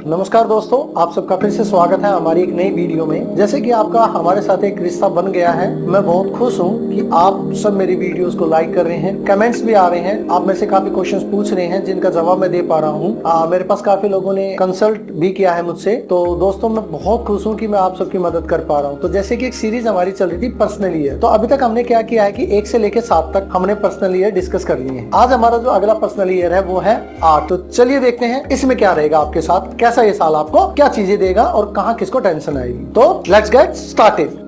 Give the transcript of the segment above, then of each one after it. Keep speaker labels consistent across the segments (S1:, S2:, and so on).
S1: नमस्कार दोस्तों, आप सबका फिर से स्वागत है हमारी एक नई वीडियो में। जैसे कि आपका हमारे साथ एक रिश्ता बन गया है, मैं बहुत खुश हूँ कि आप सब मेरी वीडियोस को लाइक कर रहे हैं, कमेंट्स भी आ रहे हैं, आप में से काफी क्वेश्चंस पूछ रहे हैं जिनका जवाब मैं दे पा रहा हूँ। मेरे पास काफी लोगों ने कंसल्ट भी किया है मुझसे, तो दोस्तों मैं बहुत खुश हूँ कि मैं आप सबकी मदद कर पा रहा हूँ। तो जैसे की एक सीरीज हमारी चल रही थी पर्सनल ईयर, तो अभी तक हमने क्या किया है कि 1 से लेकर 7 तक हमने पर्सनल ईयर डिस्कस कर लिए हैं। आज हमारा जो अगला पर्सनल ईयर है वो है 8। तो चलिए देखते हैं इसमें क्या रहेगा आपके साथ, कैसा ये साल आपको क्या चीजें देगा और कहां किसको टेंशन आएगी। तो लेट्स गेट स्टार्टेड।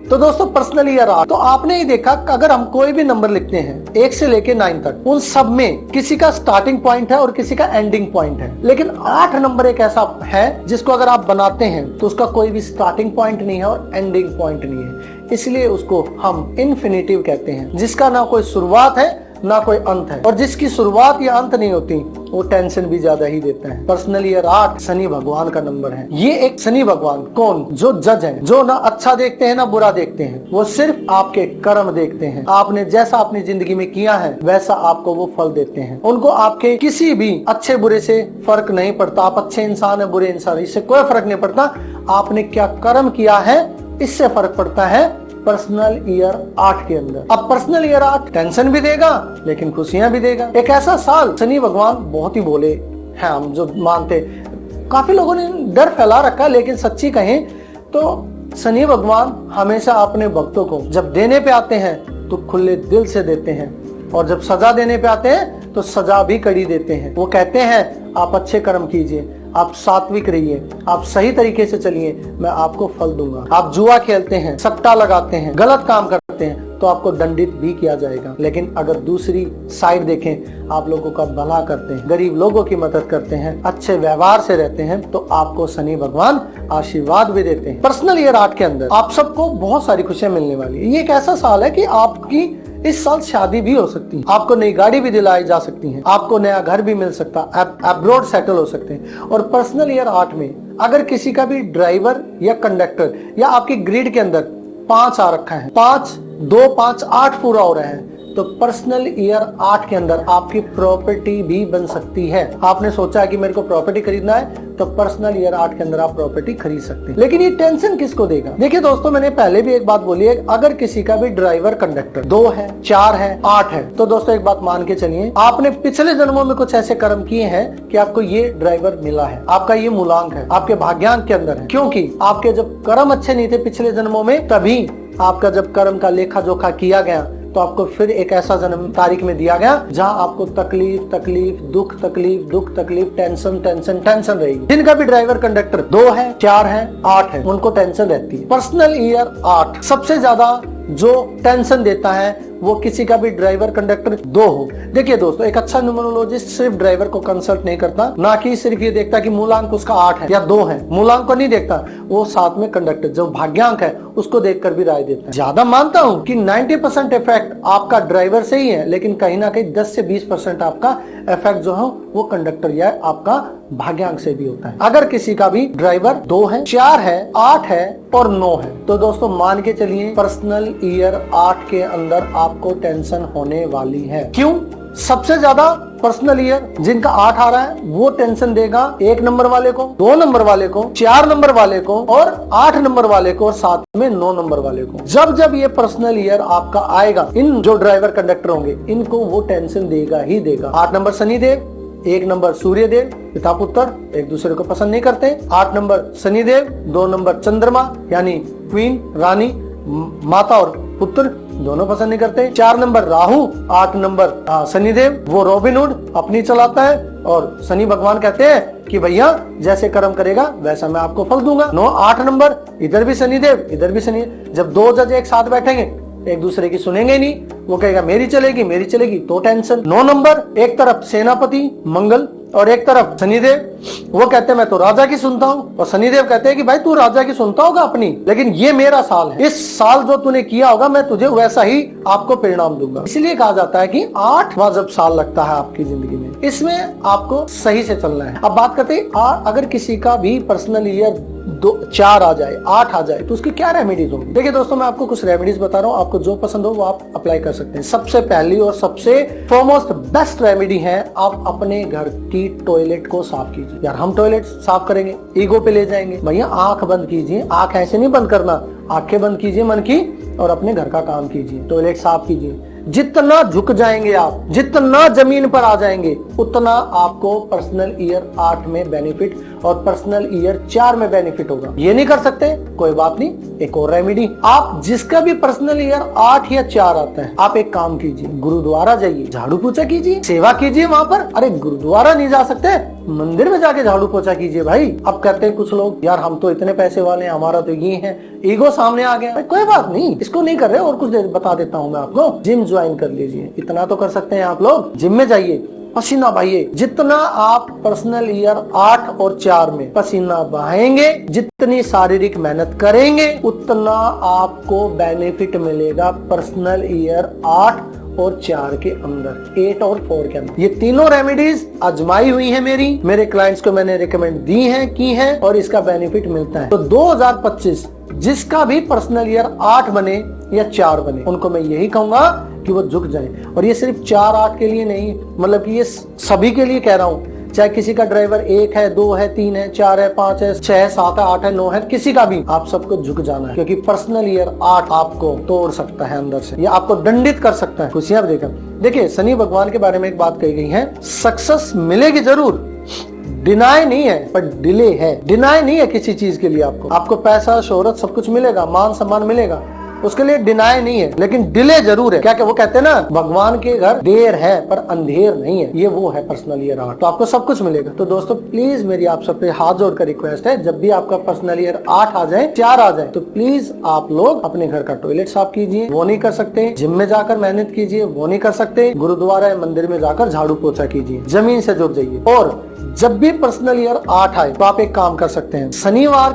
S1: तो दोस्तों पर्सनल ईयर 8, तो आपने ही देखा कि अगर हम कोई भी नंबर लिखते हैं 1 से लेके 9 तक, उन सब में किसी का स्टार्टिंग पॉइंट है और किसी का एंडिंग पॉइंट है। लेकिन 8 नंबर एक ऐसा है जिसको अगर आप बनाते हैं तो उसका कोई भी स्टार्टिंग पॉइंट नहीं है और एंडिंग पॉइंट नहीं है, इसलिए उसको हम इन्फिनिटिव कहते हैं, जिसका ना कोई शुरुआत है ना कोई अंत है, और जिसकी शुरुआत या अंत नहीं होती वो टेंशन भी ज्यादा ही देता है। पर्सनल ईयर 8 शनि भगवान का नंबर है। ये एक शनि भगवान कौन, जो जज हैं, जो ना अच्छा देखते हैं ना बुरा देखते हैं, वो सिर्फ आपके कर्म देखते हैं। आपने जैसा अपनी जिंदगी में किया है वैसा आपको वो फल देते हैं। उनको आपके किसी भी अच्छे बुरे से फर्क नहीं पड़ता। आप अच्छे इंसान है बुरे इंसान, इससे कोई फर्क नहीं पड़ता। आपने क्या कर्म किया है इससे फर्क पड़ता है पर्सनल ईयर 8 के अंदर। अब पर्सनल ईयर 8 टेंशन भी देगा लेकिन खुशियां भी देगा। एक ऐसा साल, शनि भगवान बहुत ही बोले हैं, हम जो मानते, काफी लोगों ने डर फैला रखा, लेकिन सच्ची कहें तो शनि भगवान हमेशा अपने भक्तों को जब देने पे आते हैं तो खुले दिल से देते हैं, और जब सजा देने पे आते हैं तो सजा भी कड़ी देते हैं। वो कहते हैं आप अच्छे कर्म कीजिए, आप सात्विक रहिए, आप सही तरीके से चलिए, मैं आपको फल दूंगा। आप जुआ खेलते हैं, सट्टा लगाते हैं, गलत काम करते हैं तो आपको दंडित भी किया जाएगा। लेकिन अगर दूसरी साइड देखें, आप लोगों का भला करते हैं, गरीब लोगों की मदद करते हैं, अच्छे व्यवहार से रहते हैं, तो आपको शनि भगवान आशीर्वाद भी देते हैं। पर्सनल ईयर 8 के अंदर आप सबको बहुत सारी खुशियां मिलने वाली है। ये एक ऐसा साल है कि आपकी इस साल शादी भी हो सकती है, आपको नई गाड़ी भी दिलाई जा सकती है, आपको नया घर भी मिल सकता, आप अब्रॉड सेटल हो सकते हैं। और पर्सनल ईयर 8 में अगर किसी का भी ड्राइवर या कंडक्टर या आपकी ग्रिड के अंदर 5 आ रखा है, 5, 2, 5, 8 पूरा हो रहा है, तो पर्सनल ईयर 8 के अंदर आपकी प्रॉपर्टी भी बन सकती है। आपने सोचा है कि मेरे को प्रॉपर्टी खरीदना है, तो पर्सनल ईयर 8 के अंदर आप प्रॉपर्टी खरीद सकते हैं। लेकिन ये टेंशन किसको देगा? देखिए दोस्तों, मैंने पहले भी एक बात बोली है, अगर किसी का भी ड्राइवर कंडक्टर 2 है, 4 है, 8 है, तो दोस्तों एक बात मान के चलिए, आपने पिछले जन्मों में कुछ ऐसे कर्म किए हैं कि आपको ये ड्राइवर मिला है। आपका ये मूलांक है, आपके भाग्यांक के अंदर है, क्योंकि आपके जब कर्म अच्छे नहीं थे पिछले जन्मों में, तभी आपका जब कर्म का लेखा जोखा किया गया तो आपको फिर एक ऐसा जन्म तारीख में दिया गया जहां आपको तकलीफ, दुख तकलीफ, टेंशन रहेगी। जिनका भी ड्राइवर कंडक्टर 2 है, 4 है, 8 है, उनको टेंशन रहती है। पर्सनल ईयर 8 सबसे ज्यादा जो टेंशन देता है वो किसी का भी ड्राइवर कंडक्टर 2 हो। देखिए दोस्तों, एक अच्छा न्यूमरोलॉजिस्ट सिर्फ ड्राइवर को कंसल्ट नहीं करता, ना कि सिर्फ ये देखता कि मूलांक उसका 8 है या 2 है, मूलांक को नहीं देखता, वो साथ में कंडक्टर जो भाग्यांक है उसको देखकर भी राय देता है। ज्यादा मानता हूँ कि 90% इफेक्ट आपका ड्राइवर से ही है, लेकिन कहीं ना कहीं 10 से 20% आपका इफेक्ट जो है वो कंडक्टर या आपका भाग्यांक से भी होता है। अगर किसी का भी ड्राइवर 2 है, 4 है, 8 है और 9 है, तो दोस्तों मान के चलिए पर्सनल ईयर 8 के अंदर आपको टेंशन होने वाली है। क्यों? सबसे ज्यादा पर्सनल ईयर जिनका 8 आ रहा है वो टेंशन देगा 1 नंबर वाले को, 2 नंबर वाले को, 4 नंबर वाले को और 8 नंबर वाले को और साथ में 9 नंबर वाले को। जब ये पर्सनल ईयर आपका आएगा, इन जो ड्राइवर कंडक्टर होंगे इनको वो टेंशन देगा ही देगा। 8 नंबर शनिदेव, 1 नंबर सूर्यदेव, पिता पुत्र एक दूसरे को पसंद नहीं करते। 8 नंबर शनिदेव, 2 नंबर चंद्रमा यानी क्वीन रानी, माता और पुत्र दोनों पसंद नहीं करते। 4 नंबर राहु, 8 नंबर शनिदेव, वो रॉबिनहुड अपनी चलाता है, और शनि भगवान कहते हैं कि भैया जैसे कर्म करेगा वैसा मैं आपको फल दूंगा। 9, 8 नंबर इधर भी शनिदेव इधर भी शनि। जब 2 जज एक साथ बैठेंगे एक दूसरे की सुनेंगे नहीं, वो कहेगा मेरी चलेगी तो टेंशन। 9 नंबर एक तरफ सेनापति मंगल और एक तरफ शनिदेव, वो कहते हैं मैं तो राजा की सुनता हूँ, और शनिदेव कहते हैं कि भाई तू राजा की सुनता होगा अपनी, लेकिन ये मेरा साल है, इस साल जो तूने किया होगा मैं तुझे वैसा ही आपको परिणाम दूंगा। इसलिए कहा जाता है कि 8वां जब साल लगता है आपकी जिंदगी में, इसमें आपको सही से चलना है। अब बात करते हैं अगर किसी का भी पर्सनल ईयर 4 आ जाए, 8 आ जाए, तो उसकी क्या रेमेडीज होंगी? देखिए दोस्तों, मैं आपको कुछ रेमेडीज बता रहा हूँ, आपको जो पसंद हो वो आप अप्लाई कर सकते हैं। सबसे पहली और सबसे फॉरमोस्ट बेस्ट रेमेडी है, आप अपने घर की टॉयलेट को साफ कीजिए। यार हम टॉयलेट साफ करेंगे, ईगो पे ले जाएंगे, भैया आंख बंद कीजिए, आंख ऐसे नहीं बंद करना, आंखें बंद कीजिए मन की और अपने घर का काम कीजिए, टॉयलेट साफ कीजिए। जितना झुक जाएंगे आप, जितना जमीन पर आ जाएंगे, उतना आपको पर्सनल ईयर 8 में बेनिफिट और पर्सनल ईयर 4 में बेनिफिट होगा। ये नहीं कर सकते, कोई बात नहीं, एक और रेमेडी, आप जिसका भी पर्सनल ईयर 8 या 4 आता है, आप एक काम कीजिए, गुरुद्वारा जाइए, झाड़ू पोछा कीजिए, सेवा कीजिए वहां पर। अरे गुरुद्वारा नहीं जा सकते, मंदिर में जाके झाड़ू पोछा कीजिए भाई। अब कहते हैं कुछ लोग, यार हम तो इतने पैसे वाले हैं, हमारा तो ये है, ईगो सामने आ गया। कोई बात नहीं, इसको नहीं कर रहे, और कुछ बता देता हूँ मैं आपको, जिम ज्वाइन कर लीजिए, इतना तो कर सकते हैं आप लोग। जिम में जाइए, पसीना बहाइए, जितना आप पर्सनल ईयर 8 और 4 में पसीना बहाएंगे, जितनी शारीरिक मेहनत करेंगे, उतना आपको बेनिफिट मिलेगा पर्सनल ईयर 8 और 4 के अंदर, 8 और 4 के अंदर। ये तीनों रेमेडीज आजमाई हुई है मेरे क्लाइंट्स को मैंने रिकमेंड दी है, की है, और इसका बेनिफिट मिलता है। तो 2025 जिसका भी पर्सनल ईयर 8 बने या 4 बने, उनको मैं यही कहूंगा कि वो झुक जाए। और ये सिर्फ 4-8 के लिए नहीं, मतलब कि ये सभी के लिए कह रहा हूँ, चाहे किसी का ड्राइवर 1 है, 2 है, 3 है, 4 है, 5 है, 6 है, 7 है, 8 है, 9 है, किसी का भी, आप सबको झुक जाना है, क्योंकि पर्सनल ईयर 8 आपको तोड़ सकता है अंदर से, या आपको दंडित कर सकता है। खुशियां देखिए, शनि भगवान के बारे में एक बात कही गई है, सक्सेस मिलेगी जरूर, डिनाई नहीं है, पर डिले है। डिनाई नहीं है किसी चीज के लिए, आपको पैसा, शोहरत, सब कुछ मिलेगा, मान सम्मान मिलेगा, उसके लिए डिनाई नहीं है, लेकिन डिले जरूर है। क्या वो कहते हैं ना, भगवान के घर देर है पर अंधेर नहीं है, ये वो है पर्सनल ईयर 8। तो आपको सब कुछ मिलेगा। तो दोस्तों प्लीज मेरी आप सब पे हाथ जोड़कर रिक्वेस्ट है, जब भी आपका पर्सनल ईयर 8 आ जाए, 4 आ जाए, तो प्लीज आप लोग अपने घर का टॉयलेट साफ कीजिए, वो नहीं कर सकते, जिम में जाकर मेहनत कीजिए, वो नहीं कर सकते, गुरुद्वारा या मंदिर में जाकर झाड़ू पोछा कीजिए, जमीन से जुड़ जाइए। और जब भी पर्सनल ईयर 8 आए, तो आप एक काम कर सकते हैं, शनिवार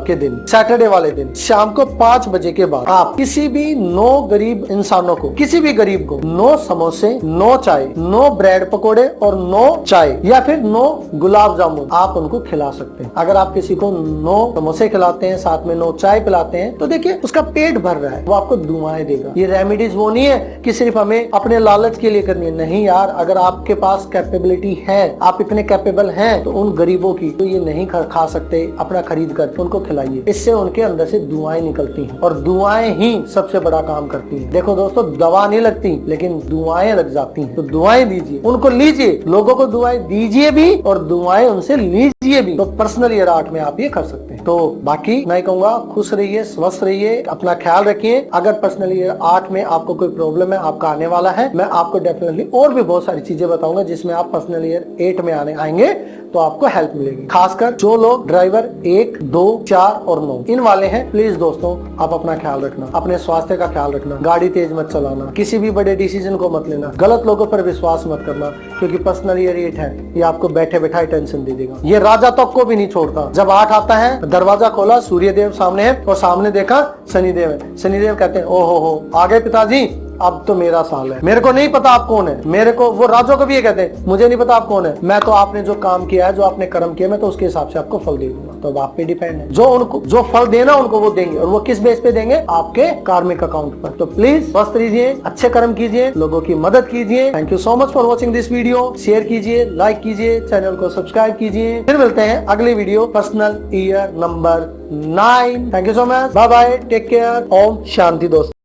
S1: के दिन, सैटरडे वाले दिन, शाम को 5 बजे के बाद आप किसी भी 9 गरीब इंसानों को, किसी भी गरीब को 9 समोसे, 9 चाय, 9 ब्रेड पकोड़े और 9 चाय, या फिर 9 गुलाब जामुन आप उनको खिला सकते हैं। अगर आप किसी को 9 समोसे खिलाते हैं, साथ में 9 चाय पिलाते हैं, तो देखिए उसका पेट भर रहा है, वो आपको दुआएं देगा। ये रेमेडीज वो नहीं है कि सिर्फ हमें अपने लालच के लिए करनी है, नहीं यार, अगर आपके पास कैपेबिलिटी है, आप इतने कैपेबल हैं, तो उन गरीबों की तो ये नहीं खा सकते, अपना खरीद कर उनको खिलाइए, इससे उनके अंदर से दुआएं निकलती हैं, और दुआएं ही सबसे बड़ा काम करती हैं। देखो दोस्तों, दवा नहीं लगती, लेकिन दुआएं लग जाती हैं। तो दुआएं दीजिए, उनको लीजिए, लोगों को दुआएं दीजिए भी और दुआएं उनसे लीजिए भी। तो पर्सनल ईयर 8 में आप ये कर सकते हैं। तो बाकी मैं कहूंगा, खुश रहिए, स्वस्थ रहिए, अपना ख्याल रखिए। अगर पर्सनल ईयर 8 में आपको कोई प्रॉब्लम है, आपका आने वाला है, मैं आपको डेफिनेटली और भी बहुत सारी चीजें बताऊंगा, जिसमें आप पर्सनल ईयर 8 में आएंगे तो आपको हेल्प मिलेगी। खासकर जो लोग ड्राइवर 1, 2, 4 और 9 इन वाले हैं, प्लीज दोस्तों आप अपना ख्याल रखना, अपने स्वास्थ्य का ख्याल रखना, गाड़ी तेज मत चलाना, किसी भी बड़े डिसीजन को मत लेना, गलत लोगों पर विश्वास मत करना, क्योंकि पर्सनल ईयर 8 है, ये आपको बैठे बैठाए टेंशन दे देगा। ये राजा तक को भी नहीं छोड़ता। जब 8 आता है, दरवाजा खोला, सूर्यदेव सामने है, और सामने देखा शनिदेव है। शनिदेव कहते हैं, ओ हो आ गए पिताजी, अब तो मेरा साल है, मेरे को नहीं पता आप कौन है, मेरे को, वो राजों को भी ये कहते हैं, मुझे नहीं पता आप कौन है, मैं तो आपने जो काम किया है, जो आपने कर्म किया, मैं तो उसके हिसाब से आपको फल दे दूंगा। तो अब आप पे डिपेंड है, जो फल देना उनको वो देंगे, और वो किस बेस पे देंगे, आपके कार्मिक अकाउंट पर। तो प्लीज स्वस्थ रहिए, अच्छे कर्म कीजिए, लोगों की मदद कीजिए। Thank you so much for watching this video. Share कीजिए, लाइक कीजिए, चैनल को सब्सक्राइब कीजिए। फिर मिलते हैं अगली video, personal year number 9। Thank you so much, bye bye, take care, Om Shanti दोस्तों।